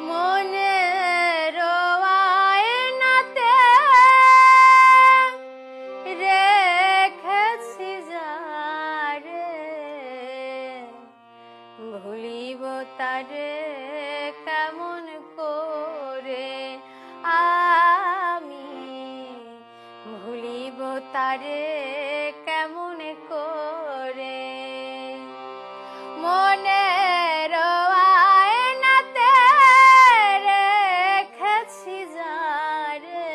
মনের আয়নাতে রেখেছি যারে, ভুলিব তারে কেমন করে আমি, ভুলিব তারে কেমন করে। মনের আয়নাতে রেখেছি যারে,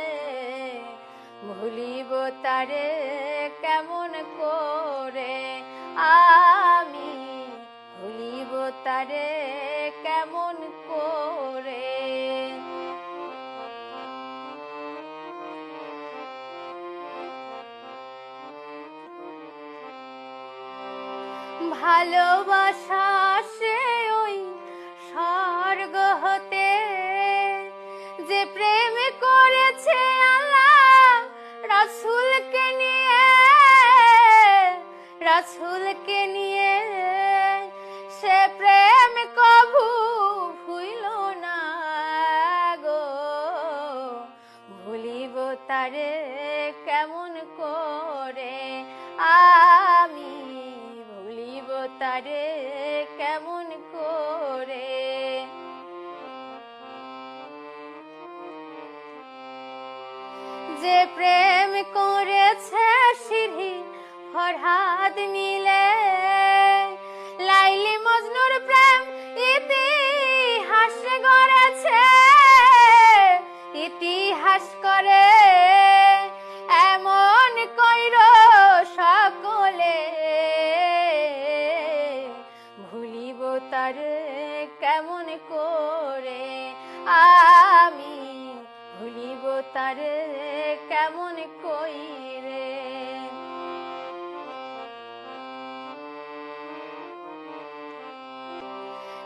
ভুলিব তারে কেমন করে আমি, ভুলিব তারে কেমন করে। ভালোবাসা সে ওই স্বর্গ হতে, যে প্রেম করেছে আল্লাহ রাসূলকে নিয়ে, রাসূলকে নিয়ে সে প্রেম কভু ভুইল না গো, ভুলিব তারে কেমন করে আমি, ভুলিব তারে কেমন করে। যে প্রেম করেছে সিঁড়ি ফরহাদ মিলে, লাইলি মজনুর প্রেম ইতিহাস গড়েছে, ইতিহাস করে এমন কইর সকলে, ভুলিব তারে কেমন করে আমি, ভুলিব তারে কেমন কইরে।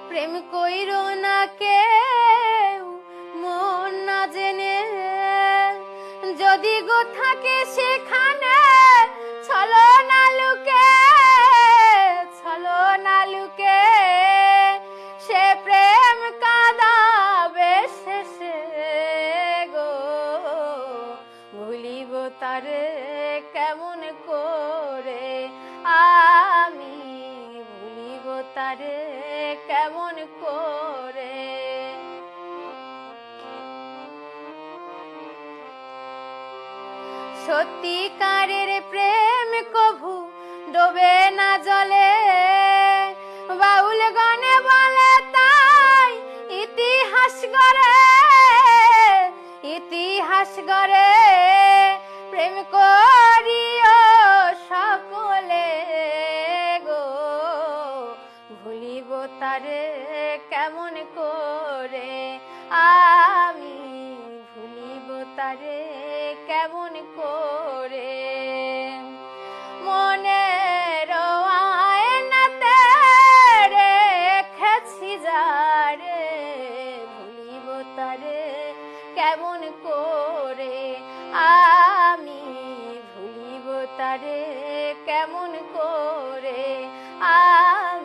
প্রেম কইর না কেউ মন না জেনে, যদি গো থাকে সেখানে ছলো না লুকে, ছলো না লুকে সে প্রেম কাঁদাবে শেষে গো, ভুলিব তারে কেমন করে আমি, ভুলিব তারে কেমন করে। সত্যিকারের প্রেম কভু ডোবে না জলে, বাউল গানে বলে তাই ইতিহাস গড়ে, ইতিহাস গড়ে প্রেম করিও সকলে গো, ভুলিব তারে কেমন করে আমি, ভুলিব তারে কেমন করে। মনের আয়নাতে রেখেছি যারে, ভুলিব তারে কেমন করে আমি, ভুলিব তারে কেমন করে আমি।